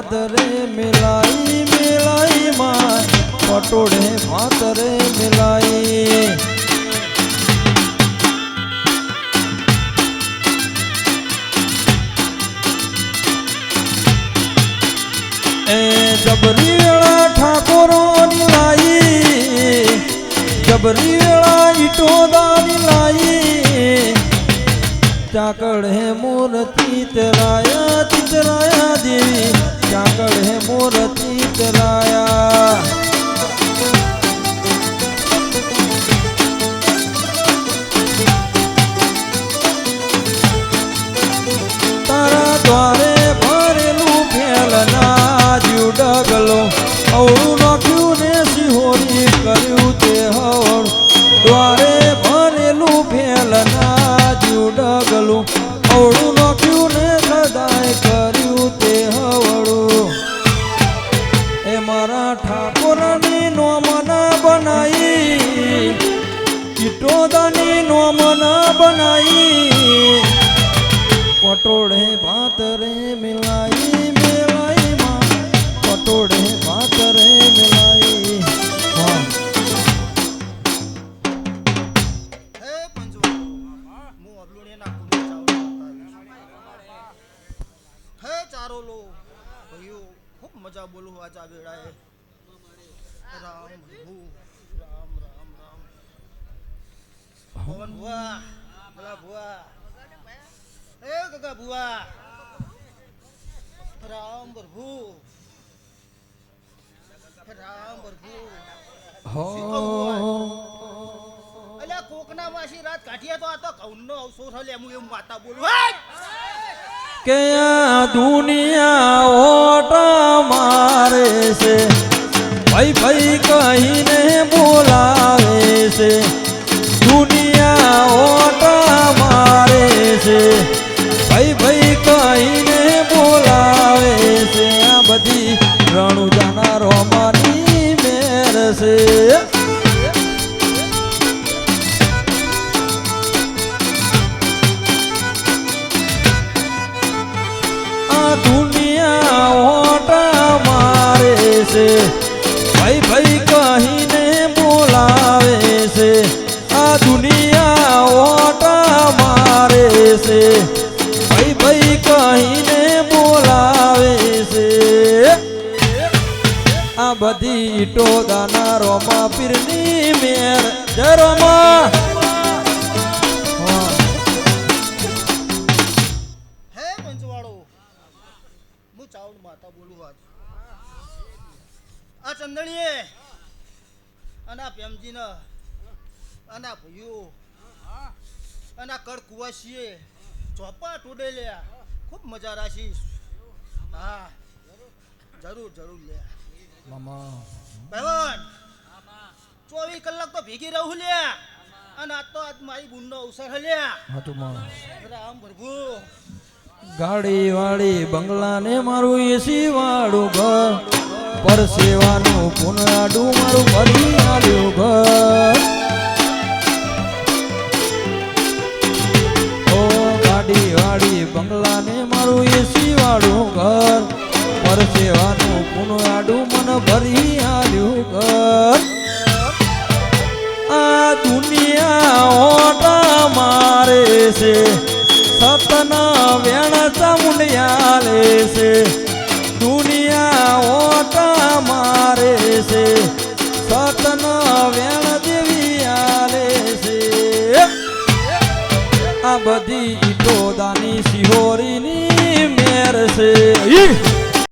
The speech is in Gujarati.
ભાત રે મિલાઈ મિલાઈ માં પટોળે ભાત રે મિલાઈ એ જબરી વેળા ઠાકોરો ની લાઈ જબરી વેળા ઈટોદાની લાઈ ચાકડ હે મૂર્તિ તરાયા ચિતરાયા દેવી ચાકડ હે મૂર્તિ તરાયા તારા દ્વારે ભરેલું ફેલના જીવ ડગલો અવળું નાખ્યું ને સિહોરી કર્યું તે હવળ દ્વારે ભરેલું ફેલના જીવ ડગલું અવળું નાખ્યું ને સદાય કર્યું તે હવળું એ મારા ઠાકોરની નોમના બનાઈ ઈટોદાની નોમના બનાઈ પટોળે ભાત રે મિલાઈ મિલાઈ માં પટોળે ભાત રે મિલાઈ મજા બોલું આચા વેળાએ રામ રામ રામ રામ પવન ભુવા ભલા ભુવા એ ગગા ભુવા રામ પ્રભુ અલ્યા કોકના વાસી રાત કાઢીએ તો આ તો કૌનનો અવસોસ હલે હું એમ વાતા બોલું કે આ દુનિયા ઓટા મારે છે ભાઈ ભાઈ કહીને બોલાવે છે દુનિયા ઓટા મારે છે ભાઈ ભાઈ કહીને બોલાવે છે આ બધી રણુજાના રોમાની મેર છે દુનિયા ઓટા મારે છે ભાઈ ભાઈ કહીને બોલાવે છે આ દુનિયા ઓટા મારે છે ભાઈ ભાઈ કહીને બોલાવે છે આ બધી ઈટો દાના રોમા પીરની મેર જય રોમા આ ચંદણીએ અને આ પ્રેમજીને અને આ ભાઈઓ અને આ કડ કુવાસીએ ચોપા ટોડે લ્યા ખૂબ મજા રાખીશ હા જરૂર જરૂર લે મામા ભાઈવન 24 કલાક તો ભેગી રહું લ્યા અને આ તો આજ મારી બુનનો અવસર લ્યા હા તું માં રામ પ્રભુ ગાડી વાળી બંગલા ને મારું એસી વાળું ઘર પરસેવાનું પુનરાડું મારું ભરી આલ્યું ઘર ઓ ગાડી વાળી બંગલા ને મારું એસી વાળું ઘર પરસેવાનું પુનરાડું મને ભરી આલ્યું ઘર આ દુનિયા ઓટા મારે છે સતના વેણ ચામુંડિયા લે છે દુનિયા ઓટા મારે છે સતના વેણ દેવી આલે છે આ બધી ઈટો દાની સિહોરીની મેર છે